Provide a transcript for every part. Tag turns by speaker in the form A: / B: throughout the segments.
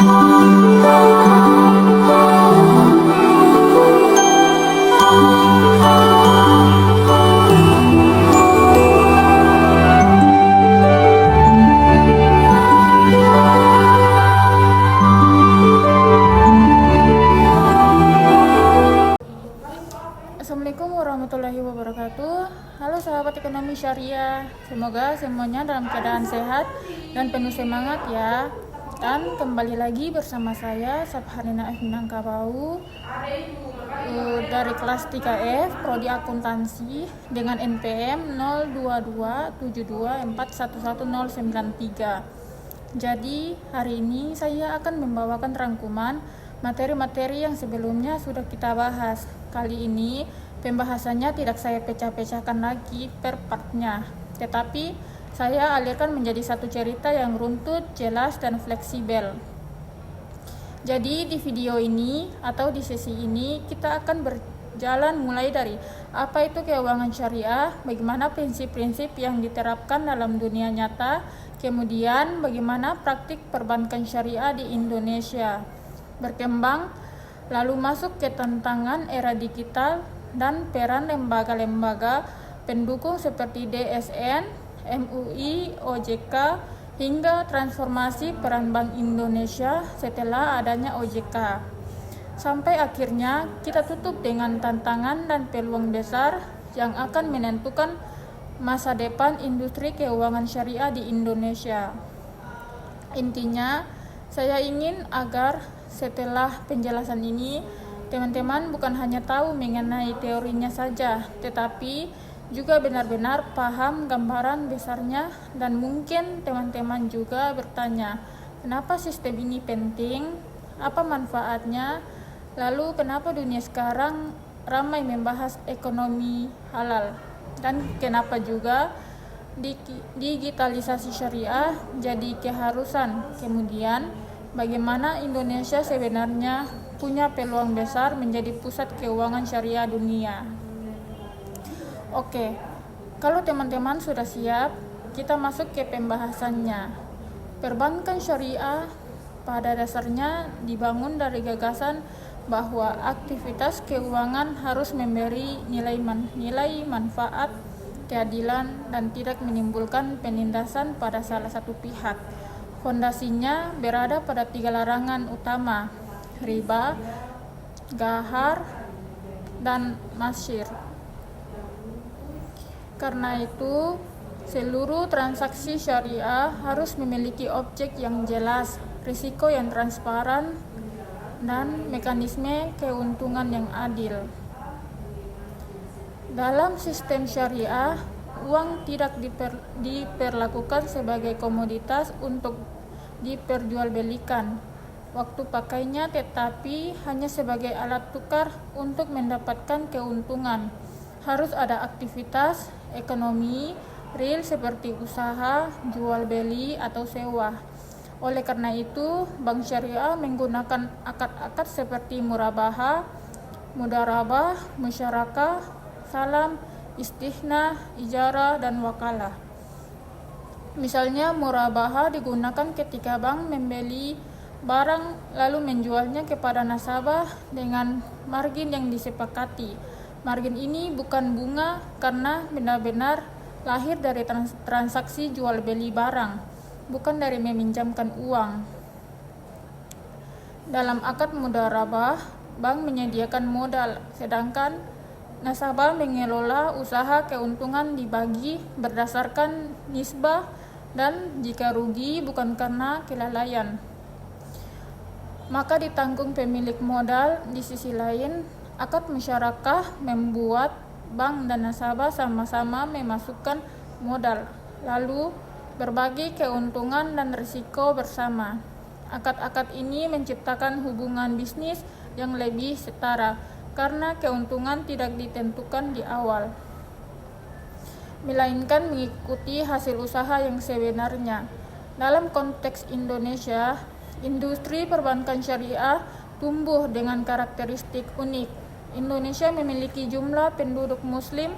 A: Assalamualaikum warahmatullahi wabarakatuh. Halo sahabat ekonomi syariah, semoga semuanya dalam keadaan sehat dan penuh semangat ya. Dan kembali lagi bersama saya Sabharina F. Minangkabau dari kelas 3F Prodi Akuntansi dengan NPM 022724111093. Jadi hari ini saya akan membawakan rangkuman materi-materi yang sebelumnya sudah kita bahas. Kali ini pembahasannya tidak saya pecah-pecahkan lagi per partnya, tetapi saya alirkan menjadi satu cerita yang runtut, jelas, dan fleksibel. Jadi di video ini atau di sesi ini kita akan berjalan mulai dari apa itu keuangan syariah, bagaimana prinsip-prinsip yang diterapkan dalam dunia nyata, kemudian bagaimana praktik perbankan syariah di Indonesia berkembang, lalu masuk ke tantangan era digital dan peran lembaga-lembaga pendukung seperti DSN, MUI, OJK, hingga transformasi peran Bank Indonesia setelah adanya OJK. Sampai akhirnya kita tutup dengan tantangan dan peluang besar yang akan menentukan masa depan industri keuangan syariah di Indonesia. Intinya, saya ingin agar setelah penjelasan ini, teman-teman bukan hanya tahu mengenai teorinya saja, tetapi juga benar-benar paham gambaran besarnya, dan mungkin teman-teman juga bertanya, kenapa sistem ini penting, apa manfaatnya, lalu kenapa dunia sekarang ramai membahas ekonomi halal, dan kenapa juga digitalisasi syariah jadi keharusan. Kemudian bagaimana Indonesia sebenarnya punya peluang besar menjadi pusat keuangan syariah dunia. Oke, kalau teman-teman sudah siap, kita masuk ke pembahasannya. Perbankan syariah pada dasarnya dibangun dari gagasan bahwa aktivitas keuangan harus memberi nilai manfaat, keadilan, dan tidak menimbulkan penindasan pada salah satu pihak. Fondasinya berada pada 3 larangan utama, riba, ghar, dan masyir. Karena itu, seluruh transaksi syariah harus memiliki objek yang jelas, risiko yang transparan, dan mekanisme keuntungan yang adil. Dalam sistem syariah, uang tidak diperlakukan sebagai komoditas untuk diperjualbelikan waktu pakainya, tetapi hanya sebagai alat tukar untuk mendapatkan keuntungan. Harus ada aktivitas ekonomi real seperti usaha, jual beli, atau sewa. Oleh karena itu, bank syariah menggunakan akad-akad seperti murabahah, mudharabah, musyarakah, salam, istihna, ijarah, dan wakalah. Misalnya murabahah digunakan ketika bank membeli barang lalu menjualnya kepada nasabah dengan margin yang disepakati. Margin ini bukan bunga karena benar-benar lahir dari transaksi jual beli barang, bukan dari meminjamkan uang. Dalam akad mudharabah, bank menyediakan modal, sedangkan nasabah mengelola usaha. Keuntungan dibagi berdasarkan nisbah, dan jika rugi bukan karena kelalaian, maka ditanggung pemilik modal. Di sisi lain, akad musyarakah membuat bank dan nasabah sama-sama memasukkan modal, lalu berbagi keuntungan dan risiko bersama. Akad-akad ini menciptakan hubungan bisnis yang lebih setara, karena keuntungan tidak ditentukan di awal, melainkan mengikuti hasil usaha yang sebenarnya. Dalam konteks Indonesia, industri perbankan syariah tumbuh dengan karakteristik unik. Indonesia memiliki jumlah penduduk muslim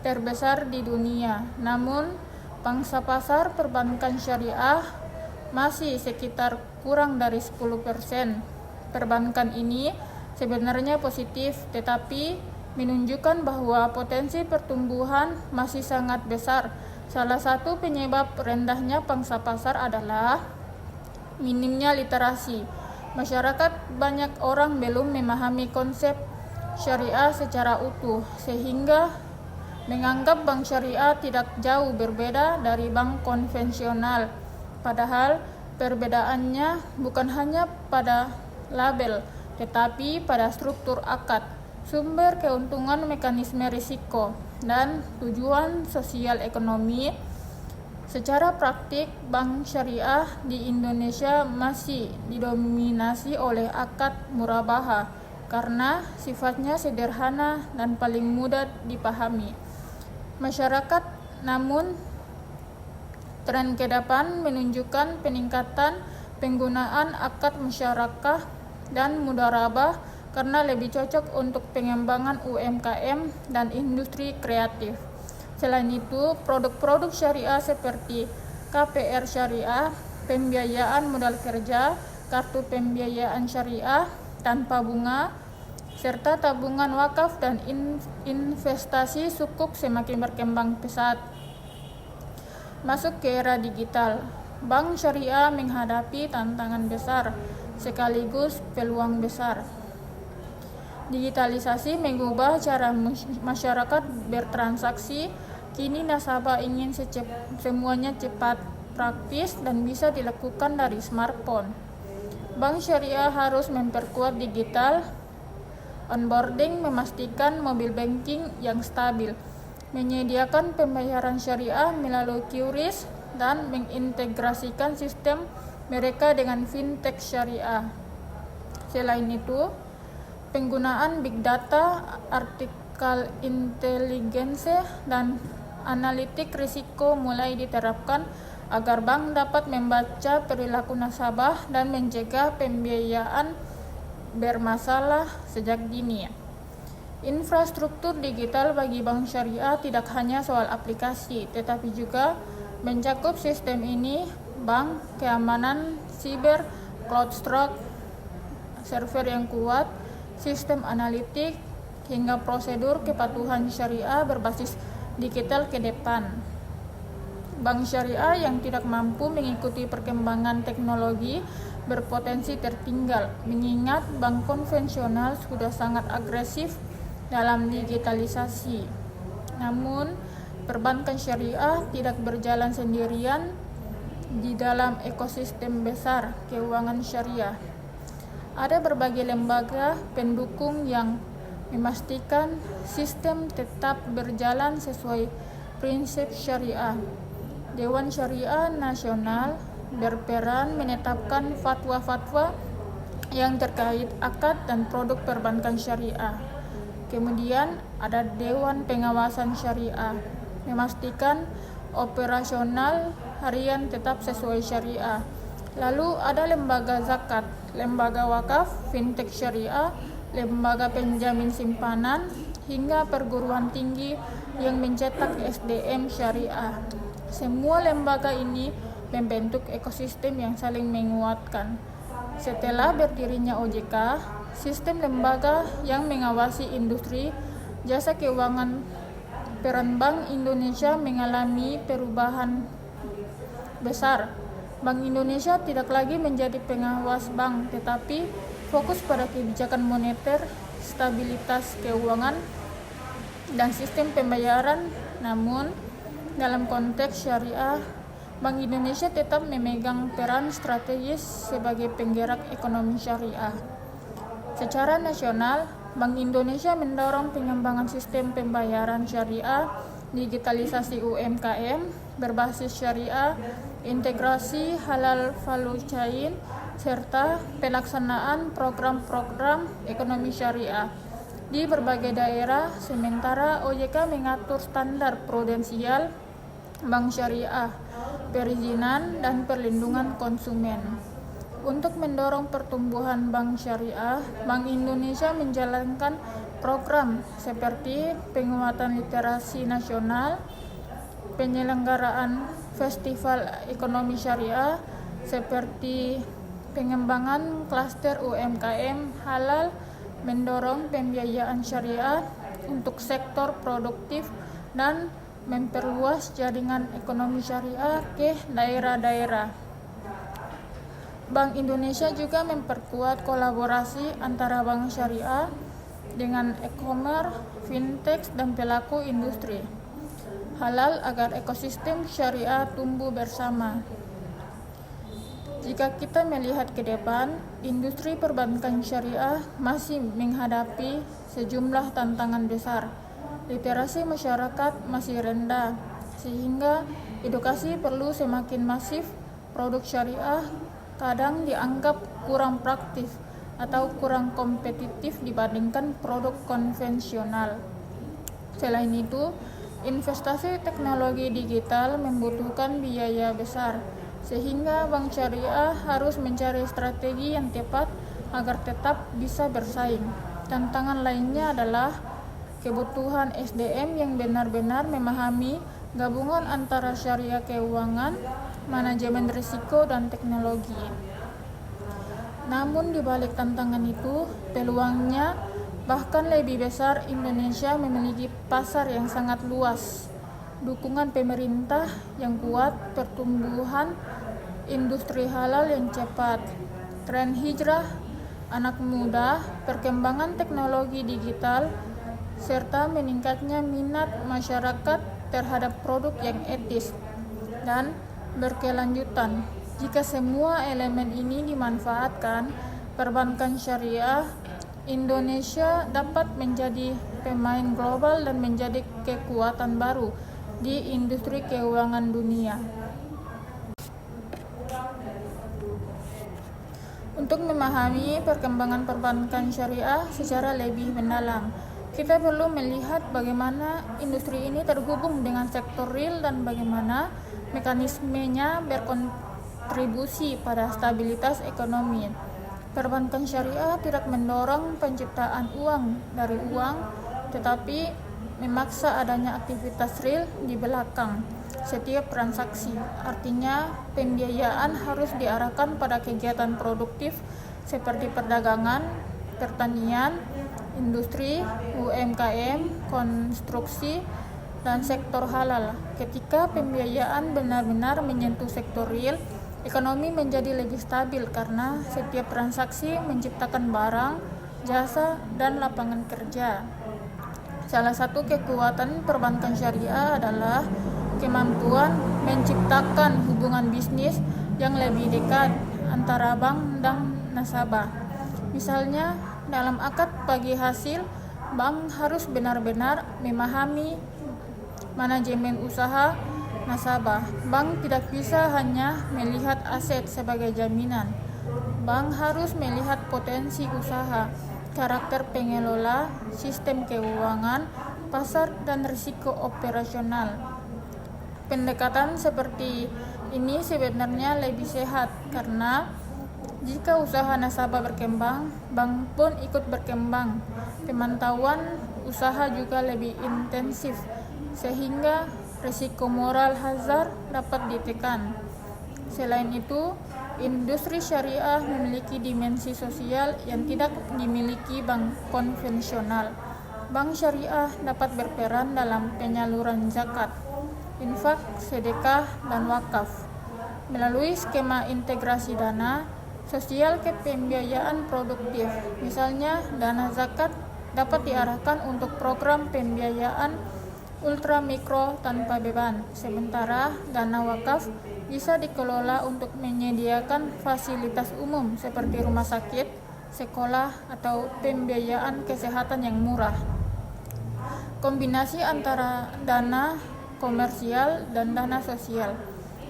A: terbesar di dunia, namun pangsa pasar perbankan syariah masih sekitar kurang dari 10%. Perbankan ini sebenarnya positif, tetapi menunjukkan bahwa potensi pertumbuhan masih sangat besar. Salah satu penyebab rendahnya pangsa pasar adalah minimnya literasi. Masyarakat banyak orang belum memahami konsep syariah secara utuh, sehingga menganggap bank syariah tidak jauh berbeda dari bank konvensional. Padahal perbedaannya bukan hanya pada label, tetapi pada struktur akad, sumber keuntungan, mekanisme risiko, dan tujuan sosial ekonomi. Secara praktik, bank syariah di Indonesia masih didominasi oleh akad murabahah karena sifatnya sederhana dan paling mudah dipahami masyarakat. Namun, tren ke depan menunjukkan peningkatan penggunaan akad musyarakah dan mudharabah karena lebih cocok untuk pengembangan UMKM dan industri kreatif. Selain itu, produk-produk syariah seperti KPR syariah, pembiayaan modal kerja, kartu pembiayaan syariah tanpa bunga, serta tabungan wakaf dan investasi sukuk semakin berkembang pesat. Masuk ke era digital, bank syariah menghadapi tantangan besar sekaligus peluang besar. Digitalisasi mengubah cara masyarakat bertransaksi. Kini nasabah ingin semuanya cepat, praktis, dan bisa dilakukan dari smartphone. Bank syariah harus memperkuat digital onboarding, memastikan mobile banking yang stabil, menyediakan pembayaran syariah melalui QRIS, dan mengintegrasikan sistem mereka dengan fintech syariah. Selain itu, penggunaan big data, artificial intelligence, dan analitik risiko mulai diterapkan agar bank dapat membaca perilaku nasabah dan mencegah pembiayaan bermasalah sejak dini. Infrastruktur digital bagi bank syariah tidak hanya soal aplikasi, tetapi juga mencakup sistem ini, bank, keamanan siber, CrowdStrike, server yang kuat, sistem analitik, hingga prosedur kepatuhan syariah berbasis digital ke depan. Bank syariah yang tidak mampu mengikuti perkembangan teknologi berpotensi tertinggal, mengingat bank konvensional sudah sangat agresif dalam digitalisasi. Namun, perbankan syariah tidak berjalan sendirian di dalam ekosistem besar keuangan syariah. Ada berbagai lembaga pendukung yang memastikan sistem tetap berjalan sesuai prinsip syariah. Dewan Syariah Nasional berperan menetapkan fatwa-fatwa yang terkait akad dan produk perbankan syariah. Kemudian ada Dewan Pengawasan Syariah, memastikan operasional harian tetap sesuai syariah. Lalu ada lembaga zakat, lembaga wakaf, fintech syariah, lembaga penjamin simpanan, hingga perguruan tinggi yang mencetak SDM syariah. Semua lembaga ini membentuk ekosistem yang saling menguatkan. Setelah berdirinya OJK, sistem lembaga yang mengawasi industri jasa keuangan, peran Bank Indonesia mengalami perubahan besar. Bank Indonesia tidak lagi menjadi pengawas bank, tetapi fokus pada kebijakan moneter, stabilitas keuangan, dan sistem pembayaran. Namun, dalam konteks syariah, Bank Indonesia tetap memegang peran strategis sebagai penggerak ekonomi syariah. Secara nasional, Bank Indonesia mendorong pengembangan sistem pembayaran syariah, digitalisasi UMKM berbasis syariah, integrasi halal value chain, serta pelaksanaan program-program ekonomi syariah di berbagai daerah. Sementara OJK mengatur standar prudensial bank syariah, perizinan, dan perlindungan konsumen. Untuk mendorong pertumbuhan bank syariah, Bank Indonesia menjalankan program seperti penguatan literasi nasional, penyelenggaraan festival ekonomi syariah, seperti pengembangan klaster UMKM halal, mendorong pembiayaan syariah untuk sektor produktif, dan memperluas jaringan ekonomi syariah ke daerah-daerah. Bank Indonesia juga memperkuat kolaborasi antara bank syariah dengan e-commerce, fintech, dan pelaku industri halal agar ekosistem syariah tumbuh bersama. Jika kita melihat ke depan, industri perbankan syariah masih menghadapi sejumlah tantangan besar. Literasi masyarakat masih rendah, sehingga edukasi perlu semakin masif. Produk syariah kadang dianggap kurang praktis atau kurang kompetitif dibandingkan produk konvensional. Selain itu, investasi teknologi digital membutuhkan biaya besar, sehingga bank syariah harus mencari strategi yang tepat agar tetap bisa bersaing. Tantangan lainnya adalah kebutuhan SDM yang benar-benar memahami gabungan antara syariah keuangan, manajemen risiko, dan teknologi. Namun di balik tantangan itu, peluangnya bahkan lebih besar. Indonesia memiliki pasar yang sangat luas, dukungan pemerintah yang kuat, pertumbuhan industri halal yang cepat, tren hijrah anak muda, perkembangan teknologi digital, serta meningkatnya minat masyarakat terhadap produk yang etis dan berkelanjutan. Jika semua elemen ini dimanfaatkan, perbankan syariah Indonesia dapat menjadi pemain global dan menjadi kekuatan baru di industri keuangan dunia. Untuk memahami perkembangan perbankan syariah secara lebih mendalam, kita perlu melihat bagaimana industri ini terhubung dengan sektor real dan bagaimana mekanismenya berkontribusi pada stabilitas ekonomi. Perbankan syariah tidak mendorong penciptaan uang dari uang, tetapi memaksa adanya aktivitas real di belakang setiap transaksi. Artinya, pembiayaan harus diarahkan pada kegiatan produktif seperti perdagangan, pertanian, industri, UMKM, konstruksi, dan sektor halal. Ketika pembiayaan benar-benar menyentuh sektor real, ekonomi menjadi lebih stabil karena setiap transaksi menciptakan barang, jasa, dan lapangan kerja. Salah satu kekuatan perbankan syariah adalah kemampuan menciptakan hubungan bisnis yang lebih dekat antara bank dan nasabah. Misalnya, dalam akad bagi hasil, bank harus benar-benar memahami manajemen usaha nasabah. Bank tidak bisa hanya melihat aset sebagai jaminan. Bank harus melihat potensi usaha, karakter pengelola, sistem keuangan, pasar, dan risiko operasional. Pendekatan seperti ini sebenarnya lebih sehat karena jika usaha nasabah berkembang, bank pun ikut berkembang. Pemantauan usaha juga lebih intensif sehingga risiko moral hazard dapat ditekan. Selain itu, industri syariah memiliki dimensi sosial yang tidak dimiliki bank konvensional. Bank syariah dapat berperan dalam penyaluran zakat, infak, sedekah, dan wakaf. Melalui skema integrasi dana sosial ke pembiayaan produktif. Misalnya, dana zakat dapat diarahkan untuk program pembiayaan ultramikro tanpa beban, sementara dana wakaf bisa dikelola untuk menyediakan fasilitas umum seperti rumah sakit, sekolah, atau pembiayaan kesehatan yang murah. Kombinasi antara dana komersial dan dana sosial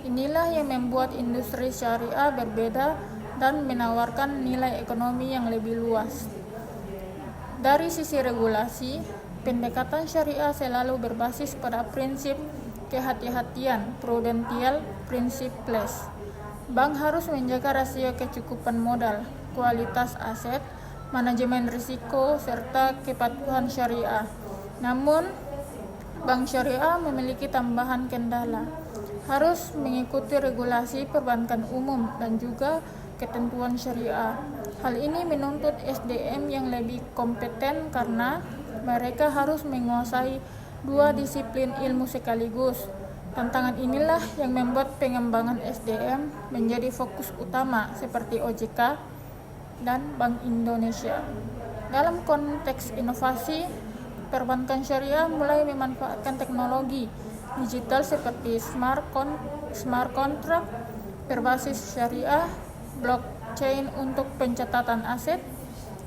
A: inilah yang membuat industri syariah berbeda dan menawarkan nilai ekonomi yang lebih luas. Dari sisi regulasi, pendekatan syariah selalu berbasis pada prinsip kehati-hatian, prudential principles. Bank harus menjaga rasio kecukupan modal, kualitas aset, manajemen risiko, serta kepatuhan syariah. Namun, bank syariah memiliki tambahan kendala. harus mengikuti regulasi perbankan umum dan juga ketentuan syariah. Hal ini menuntut SDM yang lebih kompeten karena mereka harus menguasai dua disiplin ilmu sekaligus. Tantangan inilah yang membuat pengembangan SDM menjadi fokus utama seperti OJK dan Bank Indonesia. Dalam konteks inovasi, perbankan syariah mulai memanfaatkan teknologi digital seperti smart contract berbasis syariah, blockchain untuk pencatatan aset,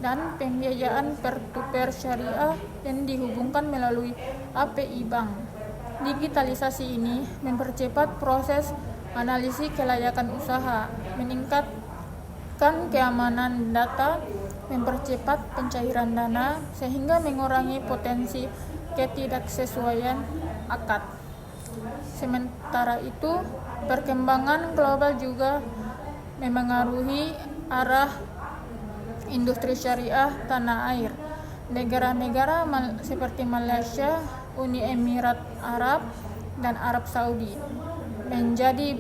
A: dan pembiayaan peer-to-peer syariah yang dihubungkan melalui API bank. Digitalisasi ini mempercepat proses analisis kelayakan usaha, meningkatkan keamanan data, mempercepat pencairan dana, sehingga mengurangi potensi ketidaksesuaian akad. Sementara itu, perkembangan global juga memengaruhi arah industri syariah tanah air. Negara-negara seperti Malaysia, Uni Emirat Arab, dan Arab Saudi menjadi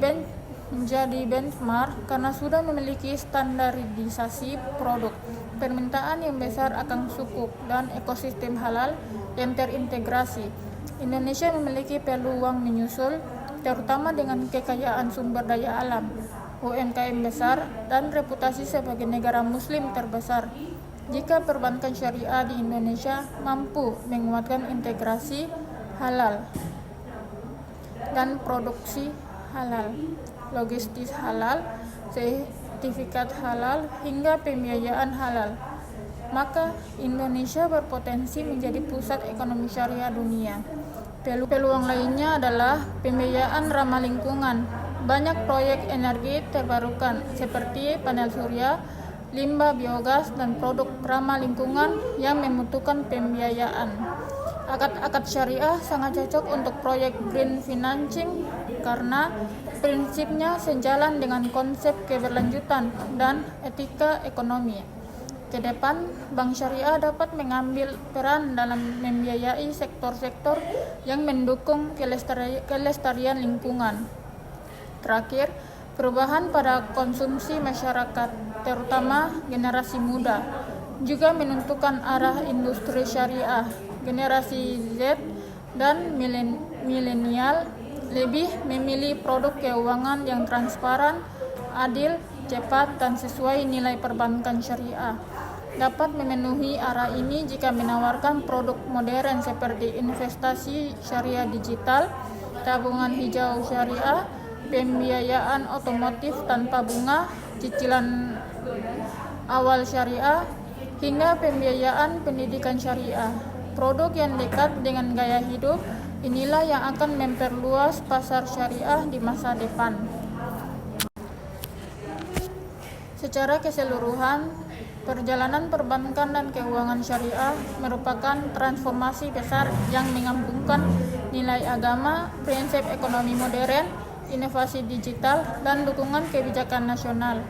A: benchmark karena sudah memiliki standarisasi produk, permintaan yang besar akan sukuk, dan ekosistem halal yang terintegrasi. Indonesia memiliki peluang menyusul, terutama dengan kekayaan sumber daya alam, UMKM besar, dan reputasi sebagai negara muslim terbesar. Jika perbankan syariah di Indonesia mampu menguatkan integrasi halal dan produksi halal, logistik halal, sertifikat halal, hingga pembiayaan halal, maka Indonesia berpotensi menjadi pusat ekonomi syariah dunia. Peluang lainnya adalah pembiayaan ramah lingkungan. Banyak proyek energi terbarukan seperti panel surya, limbah biogas, dan produk ramah lingkungan yang membutuhkan pembiayaan. Akad syariah sangat cocok untuk proyek green financing karena prinsipnya sejalan dengan konsep keberlanjutan dan etika ekonomi. Ke depan, bank syariah dapat mengambil peran dalam membiayai sektor-sektor yang mendukung kelestarian lingkungan. Terakhir, perubahan pada konsumsi masyarakat, terutama generasi muda, juga menentukan arah industri syariah. Generasi Z dan milenial lebih memilih produk keuangan yang transparan, adil, cepat, dan sesuai nilai perbankan syariah. Dapat memenuhi arah ini jika menawarkan produk modern seperti investasi syariah digital, tabungan hijau syariah, pembiayaan otomotif tanpa bunga, cicilan awal syariah, hingga pembiayaan pendidikan syariah. Produk yang dekat dengan gaya hidup inilah yang akan memperluas pasar syariah di masa depan. Secara keseluruhan, perjalanan perbankan dan keuangan syariah merupakan transformasi besar yang menggabungkan nilai agama, prinsip ekonomi modern, inovasi digital, dan dukungan kebijakan nasional.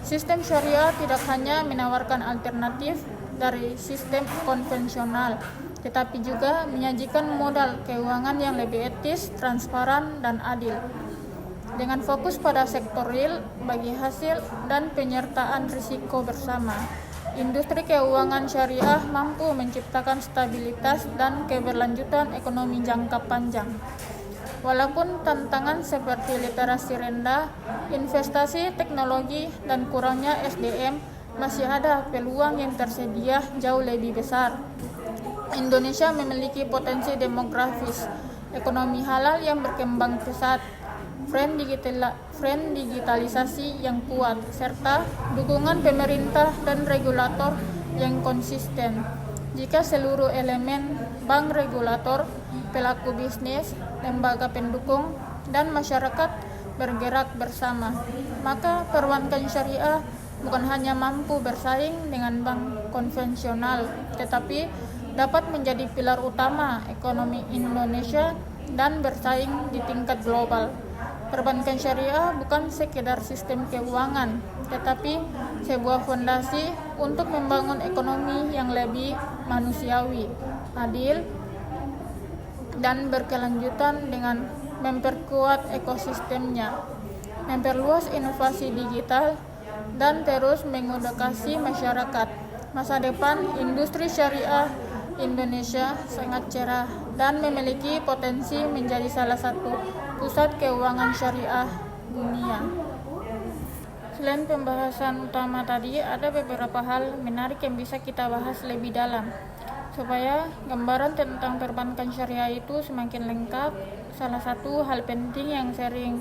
A: Sistem syariah tidak hanya menawarkan alternatif dari sistem konvensional, tetapi juga menyajikan modal keuangan yang lebih etis, transparan, dan adil. Dengan fokus pada sektor real, bagi hasil, dan penyertaan risiko bersama, industri keuangan syariah mampu menciptakan stabilitas dan keberlanjutan ekonomi jangka panjang. Walaupun tantangan seperti literasi rendah, investasi teknologi, dan kurangnya SDM, masih ada peluang yang tersedia jauh lebih besar. Indonesia memiliki potensi demografis, ekonomi halal yang berkembang pesat, tren digitalisasi yang kuat, serta dukungan pemerintah dan regulator yang konsisten. Jika seluruh elemen, bank regulator, pelaku bisnis, lembaga pendukung, dan masyarakat bergerak bersama, maka perbankan syariah bukan hanya mampu bersaing dengan bank konvensional, tetapi dapat menjadi pilar utama ekonomi Indonesia dan bersaing di tingkat global. Perbankan syariah bukan sekedar sistem keuangan, tetapi sebuah fondasi untuk membangun ekonomi yang lebih manusiawi, adil, dan berkelanjutan dengan memperkuat ekosistemnya, memperluas inovasi digital, dan terus mengedukasi masyarakat. Masa depan industri syariah Indonesia sangat cerah dan memiliki potensi menjadi salah satu pusat keuangan syariah dunia. Selain pembahasan utama tadi, ada beberapa hal menarik yang bisa kita bahas lebih dalam. Supaya gambaran tentang perbankan syariah itu semakin lengkap, salah satu hal penting yang sering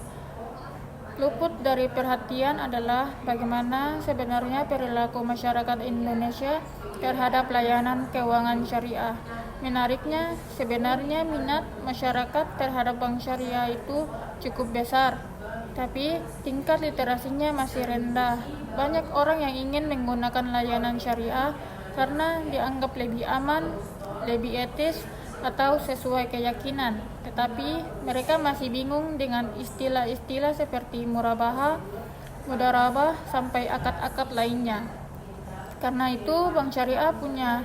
A: luput dari perhatian adalah bagaimana sebenarnya perilaku masyarakat Indonesia terhadap layanan keuangan syariah. Menariknya, sebenarnya minat masyarakat terhadap bank syariah itu cukup besar, tapi tingkat literasinya masih rendah. Banyak orang yang ingin menggunakan layanan syariah karena dianggap lebih aman, lebih etis, atau sesuai keyakinan, tetapi mereka masih bingung dengan istilah-istilah seperti murabahah, mudharabah, sampai akad-akad lainnya. Karena itu, bank syariah punya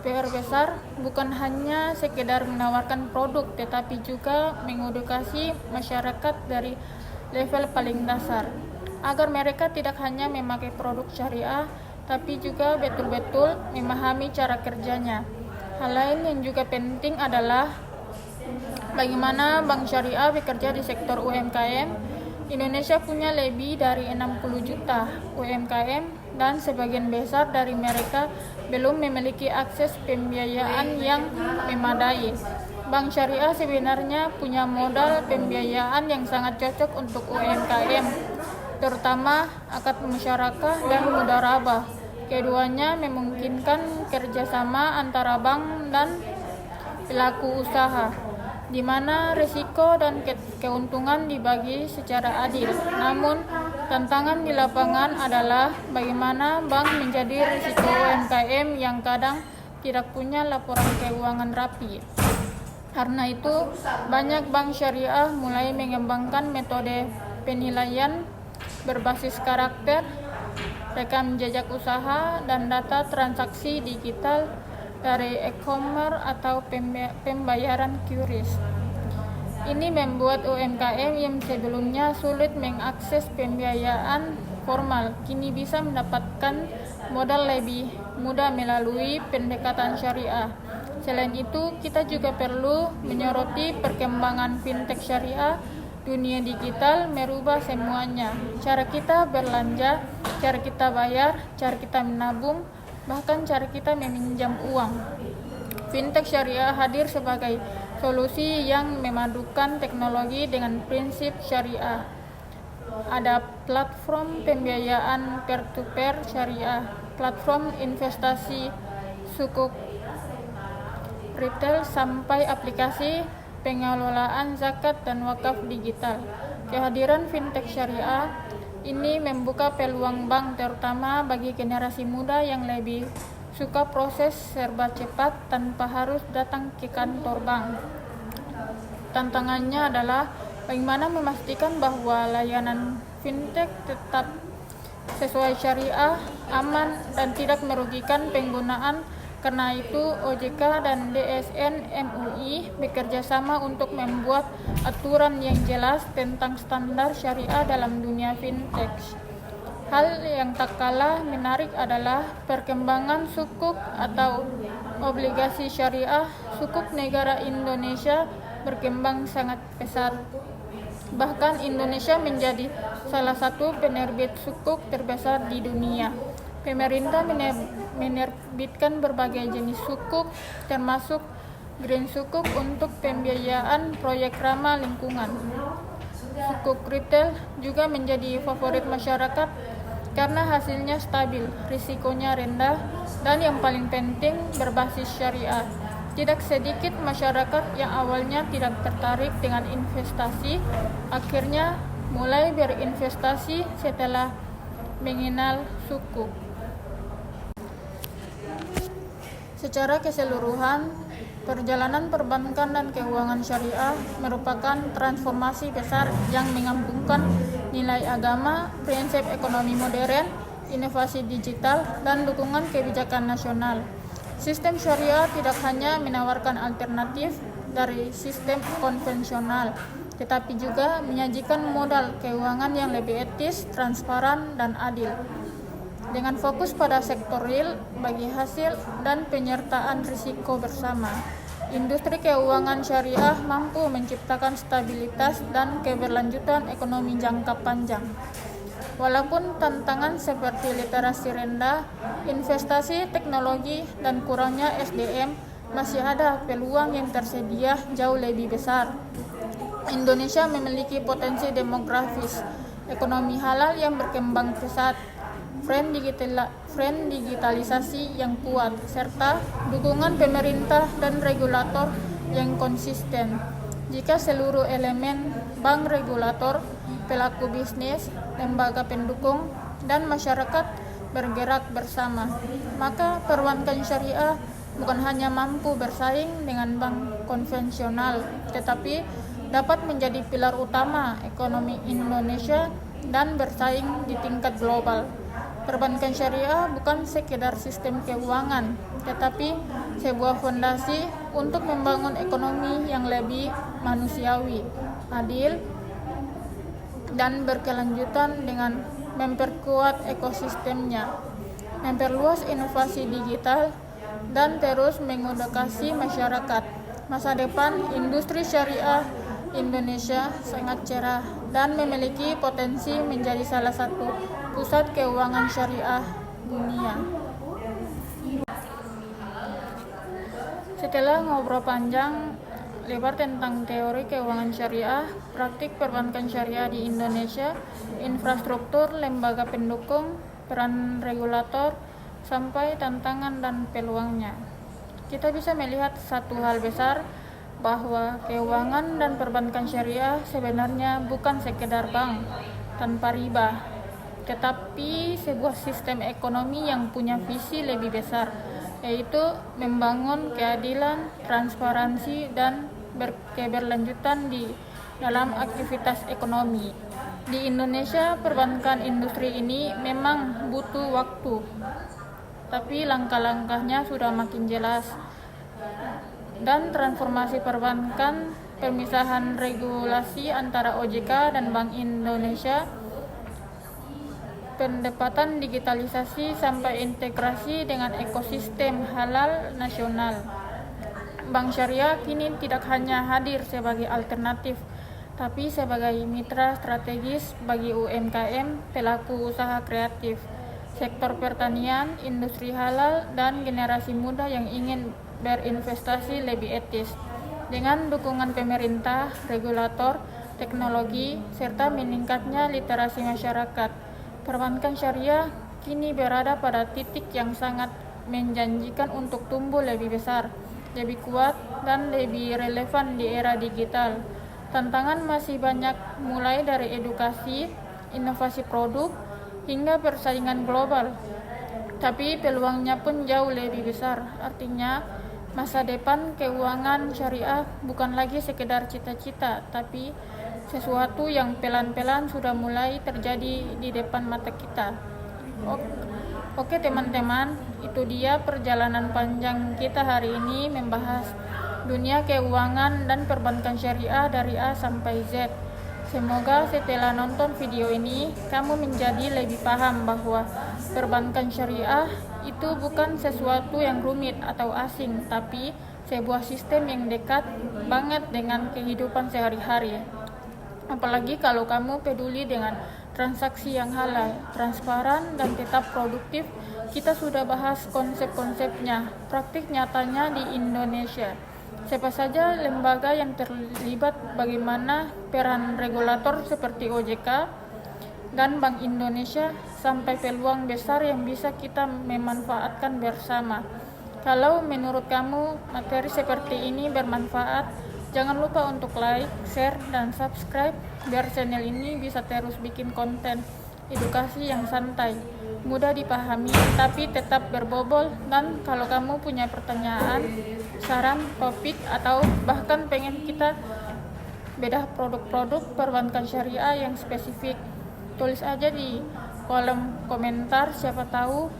A: PR besar, bukan hanya sekedar menawarkan produk, tetapi juga mengedukasi masyarakat dari level paling dasar, agar mereka tidak hanya memakai produk syariah, tapi juga betul-betul memahami cara kerjanya. Hal lain yang juga penting adalah bagaimana bank syariah bekerja di sektor UMKM. Indonesia punya lebih dari 60 juta UMKM dan sebagian besar dari mereka belum memiliki akses pembiayaan yang memadai. Bank syariah sebenarnya punya modal pembiayaan yang sangat cocok untuk UMKM, terutama akad musyarakah dan mudharabah. Keduanya memungkinkan kerjasama antara bank dan pelaku usaha, di mana risiko dan keuntungan dibagi secara adil. Namun, tantangan di lapangan adalah bagaimana bank menjadi risiko UMKM yang kadang tidak punya laporan keuangan rapi. Karena itu, banyak bank syariah mulai mengembangkan metode penilaian berbasis karakter, rekam jejak usaha, dan data transaksi digital dari e-commerce atau pembayaran QRIS. Ini membuat UMKM yang sebelumnya sulit mengakses pembiayaan formal kini bisa mendapatkan modal lebih mudah melalui pendekatan syariah. Selain itu, kita juga perlu menyoroti perkembangan fintech syariah. Dunia digital merubah semuanya, cara kita belanja, cara kita bayar, cara kita menabung, bahkan cara kita meminjam uang. Fintech syariah hadir sebagai solusi yang memadukan teknologi dengan prinsip syariah. Ada platform pembiayaan peer-to-peer syariah, platform investasi sukuk retail, sampai aplikasi pengelolaan zakat dan wakaf digital. Kehadiran fintech syariah ini membuka peluang bank terutama bagi generasi muda yang lebih suka proses serba cepat tanpa harus datang ke kantor bank. Tantangannya adalah bagaimana memastikan bahwa layanan fintech tetap sesuai syariah, aman, dan tidak merugikan penggunaan. Karena itu, OJK dan DSN MUI bekerja sama untuk membuat aturan yang jelas tentang standar syariah dalam dunia fintech. Hal yang tak kalah menarik adalah perkembangan sukuk atau obligasi syariah. Sukuk negara Indonesia berkembang sangat pesat. Bahkan Indonesia menjadi salah satu penerbit sukuk terbesar di dunia. Pemerintah menerbitkan berbagai jenis sukuk, termasuk green sukuk untuk pembiayaan proyek ramah lingkungan. Sukuk retail juga menjadi favorit masyarakat karena hasilnya stabil, risikonya rendah, dan yang paling penting berbasis syariah. Tidak sedikit masyarakat yang awalnya tidak tertarik dengan investasi, akhirnya mulai berinvestasi setelah mengenal sukuk. Secara keseluruhan, perjalanan perbankan dan keuangan syariah merupakan transformasi besar yang menggabungkan nilai agama, prinsip ekonomi modern, inovasi digital, dan dukungan kebijakan nasional. Sistem syariah tidak hanya menawarkan alternatif dari sistem konvensional, tetapi juga menyajikan modal keuangan yang lebih etis, transparan, dan adil. Dengan fokus pada sektor real, bagi hasil, dan penyertaan risiko bersama, industri keuangan syariah mampu menciptakan stabilitas dan keberlanjutan ekonomi jangka panjang. Walaupun tantangan seperti literasi rendah, investasi teknologi, dan kurangnya SDM, masih ada peluang yang tersedia jauh lebih besar. Indonesia memiliki potensi demografis, ekonomi halal yang berkembang pesat, tren digitalisasi yang kuat, serta dukungan pemerintah dan regulator yang konsisten. Jika seluruh elemen bank regulator, pelaku bisnis, lembaga pendukung, dan masyarakat bergerak bersama, maka perbankan syariah bukan hanya mampu bersaing dengan bank konvensional, tetapi dapat menjadi pilar utama ekonomi Indonesia dan bersaing di tingkat global. Perbankan syariah bukan sekedar sistem keuangan, tetapi sebuah fondasi untuk membangun ekonomi yang lebih manusiawi, adil, dan berkelanjutan dengan memperkuat ekosistemnya, memperluas inovasi digital, dan terus mengedukasi masyarakat. Masa depan industri syariah Indonesia sangat cerah dan memiliki potensi menjadi salah satu pusat keuangan syariah dunia. Setelah ngobrol panjang lebar tentang teori keuangan syariah, praktik perbankan syariah di Indonesia, infrastruktur, lembaga pendukung, peran regulator, sampai tantangan dan peluangnya, kita bisa melihat satu hal besar, bahwa keuangan dan perbankan syariah sebenarnya bukan sekedar bank tanpa riba, tetapi sebuah sistem ekonomi yang punya visi lebih besar, yaitu membangun keadilan, transparansi, dan keberlanjutan di dalam aktivitas ekonomi. Di Indonesia, perbankan industri ini memang butuh waktu, tapi langkah-langkahnya sudah makin jelas. Dan transformasi perbankan, pemisahan regulasi antara OJK dan Bank Indonesia, pendekatan digitalisasi sampai integrasi dengan ekosistem halal nasional. Bank syariah kini tidak hanya hadir sebagai alternatif, tapi sebagai mitra strategis bagi UMKM, pelaku usaha kreatif, sektor pertanian, industri halal, dan generasi muda yang ingin berinvestasi lebih etis. Dengan dukungan pemerintah, regulator, teknologi, serta meningkatnya literasi masyarakat, perbankan syariah kini berada pada titik yang sangat menjanjikan untuk tumbuh lebih besar, lebih kuat, dan lebih relevan di era digital. Tantangan masih banyak, mulai dari edukasi, inovasi produk, hingga persaingan global. Tapi peluangnya pun jauh lebih besar. Artinya, masa depan keuangan syariah bukan lagi sekedar cita-cita, tapi sesuatu yang pelan-pelan sudah mulai terjadi di depan mata kita. Oke teman-teman, itu dia perjalanan panjang kita hari ini membahas dunia keuangan dan perbankan syariah dari A sampai Z. Semoga setelah nonton video ini, kamu menjadi lebih paham bahwa perbankan syariah itu bukan sesuatu yang rumit atau asing, tapi sebuah sistem yang dekat banget dengan kehidupan sehari-hari. Apalagi kalau kamu peduli dengan transaksi yang halal, transparan, dan tetap produktif. Kita sudah bahas konsep-konsepnya, praktik nyatanya di Indonesia. Siapa saja lembaga yang terlibat, bagaimana peran regulator seperti OJK dan Bank Indonesia, sampai peluang besar yang bisa kita memanfaatkan bersama. Kalau menurut kamu materi seperti ini bermanfaat, jangan lupa untuk like, share, dan subscribe biar channel ini bisa terus bikin konten edukasi yang santai, mudah dipahami, tapi tetap berbobot. Dan kalau kamu punya pertanyaan, saran, topik, atau bahkan pengen kita bedah produk-produk perbankan syariah yang spesifik, tulis aja di kolom komentar, siapa tahu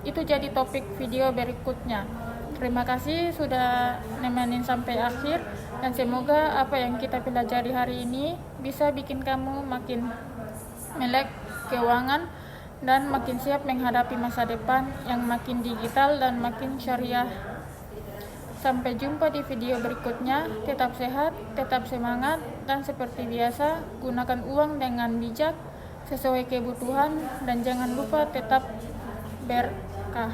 A: itu jadi topik video berikutnya. Terima kasih sudah nemenin sampai akhir. Dan semoga apa yang kita pelajari hari ini bisa bikin kamu makin melek keuangan dan makin siap menghadapi masa depan yang makin digital dan makin syariah. Sampai jumpa di video berikutnya. Tetap sehat, tetap semangat, dan seperti biasa, gunakan uang dengan bijak sesuai kebutuhan, dan jangan lupa tetap berkah.